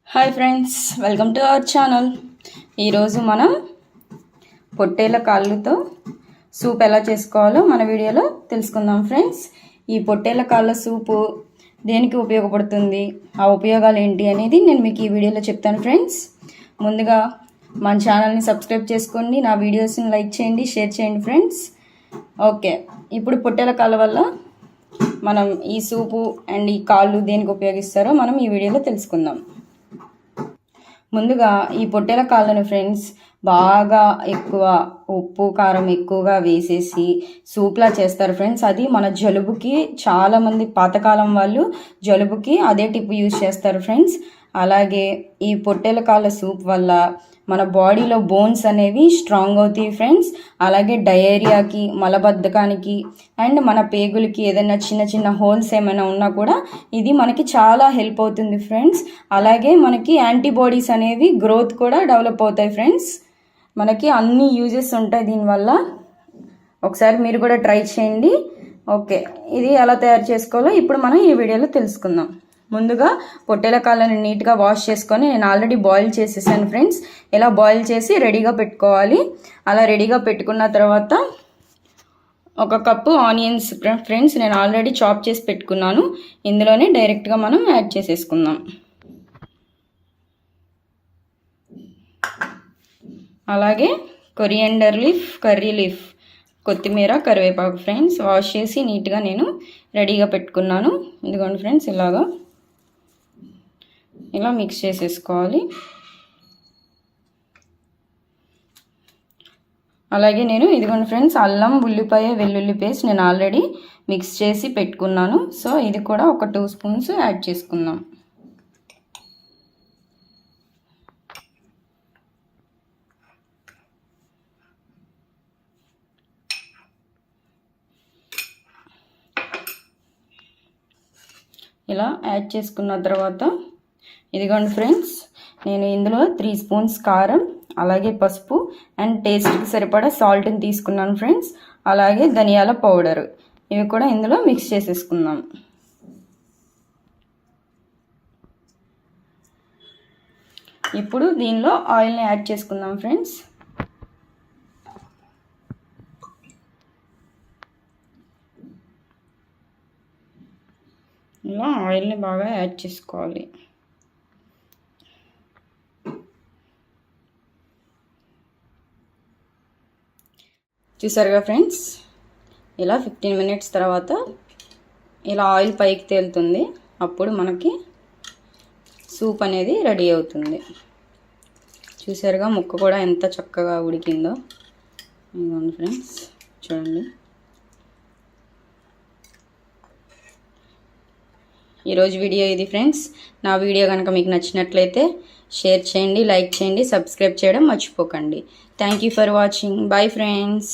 Hi friends, welcome to our channel. ఈరోజు మనం పొట్టేల కాళ్ళతో సూప్ ఎలా చేసుకోవాలో మన వీడియోలో తెలుసుకుందాం ఫ్రెండ్స్. ఈ పొట్టేల కాళ్ళ సూపు దేనికి ఉపయోగపడుతుంది, ఆ ఉపయోగాలు ఏంటి అనేది నేను మీకు ఈ వీడియోలో చెప్తాను ఫ్రెండ్స్. ముందుగా మన ఛానల్ని సబ్స్క్రైబ్ చేసుకోండి, నా వీడియోస్ని లైక్ చేయండి, షేర్ చేయండి ఫ్రెండ్స్. ఓకే, ఇప్పుడు పొట్టేల కాళ్ళ వల్ల మనం ఈ సూపు అండ్ ఈ కాళ్ళు దేనికి ఉపయోగిస్తారో మనం ఈ వీడియోలో తెలుసుకుందాం. ముందుగా ఈ పొట్టేల కాళ్ళను ఫ్రెండ్స్ బాగా ఎక్కువ ఉప్పు కారం ఎక్కువగా వేసేసి సూప్లా చేస్తారు ఫ్రెండ్స్. అది మన జలుబుకి చాలామంది పాతకాలం వాళ్ళు జలుబుకి అదే టిప్ యూజ్ చేస్తారు ఫ్రెండ్స్. అలాగే ఈ పొట్టేల కాళ్ళ సూప్ వల్ల మన బాడీలో బోన్స్ అనేవి స్ట్రాంగ్ అవుతాయి ఫ్రెండ్స్. అలాగే డయేరియాకి, మలబద్ధకానికి అండ్ మన పేగులకి ఏదైనా చిన్న చిన్న హోల్స్ ఏమైనా ఉన్నా కూడా ఇది మనకి చాలా హెల్ప్ అవుతుంది ఫ్రెండ్స్. అలాగే మనకి యాంటీబాడీస్ అనేవి గ్రోత్ కూడా డెవలప్ అవుతాయి ఫ్రెండ్స్. మనకి అన్ని యూజెస్ ఉంటాయి దీనివల్ల. ఒకసారి మీరు కూడా ట్రై చేయండి. ఓకే, ఇది ఎలా తయారు చేసుకోవాలో ఇప్పుడు మనం ఈ వీడియోలో తెలుసుకుందాం. ముందుగా పొట్టేల కాళ్ళని నీట్గా వాష్ చేసుకొని నేను ఆల్రెడీ బాయిల్ చేసేసాను ఫ్రెండ్స్. ఇలా బాయిల్ చేసి రెడీగా పెట్టుకోవాలి. అలా రెడీగా పెట్టుకున్న తర్వాత ఒక కప్పు ఆనియన్స్ ఫ్రెండ్స్ నేను ఆల్రెడీ చాప్ చేసి పెట్టుకున్నాను. ఇందులోనే డైరెక్ట్గా మనం యాడ్ చేసేసుకుందాం. అలాగే కొరియండర్ లీఫ్, కర్రీ లీఫ్, కొత్తిమీర, కరివేపాకు ఫ్రెండ్స్ వాష్ చేసి నీట్గా నేను రెడీగా పెట్టుకున్నాను. ఇదిగోండి ఫ్రెండ్స్, ఇలా మిక్స్ చేసేసుకోవాలి. అలాగే నేను ఇదిగోండి ఫ్రెండ్స్ అల్లం, ఉల్లిపాయ, వెల్లుల్లి పేస్ట్ నేను ఆల్రెడీ మిక్స్ చేసి పెట్టుకున్నాను. సో ఇది కూడా ఒక 2 స్పూన్స్ యాడ్ చేసుకుందాం. ఇలా యాడ్ చేసుకున్న తర్వాత ఇదిగోండి ఫ్రెండ్స్ నేను ఇందులో 3 స్పూన్స్ కారం, అలాగే పసుపు అండ్ టేస్ట్కి సరిపడా సాల్ట్ని తీసుకున్నాను ఫ్రెండ్స్. అలాగే ధనియాల పౌడర్, ఇవి కూడా ఇందులో మిక్స్ చేసేసుకుందాం. ఇప్పుడు దీనిలో ఆయిల్ని యాడ్ చేసుకుందాం ఫ్రెండ్స్. ఇలా ఆయిల్ని బాగా యాడ్ చేసుకోవాలి. చూసారుగా ఫ్రెండ్స్, ఇలా 15 మినిట్స్ తర్వాత ఇలా ఆయిల్ పైకి తేలుతుంది. అప్పుడు మనకి సూప్ అనేది రెడీ అవుతుంది. చూసారుగా ముక్క కూడా ఎంత చక్కగా ఉడికిందో. ఇదిగోండి ఫ్రెండ్స్, చూడండి. ఈరోజు వీడియో ఇది ఫ్రెండ్స్. నా వీడియో కనుక మీకు నచ్చినట్లయితే షేర్ చేయండి, లైక్ చేయండి, సబ్స్క్రైబ్ చేయడం మర్చిపోకండి. Thank you for watching. Bye friends.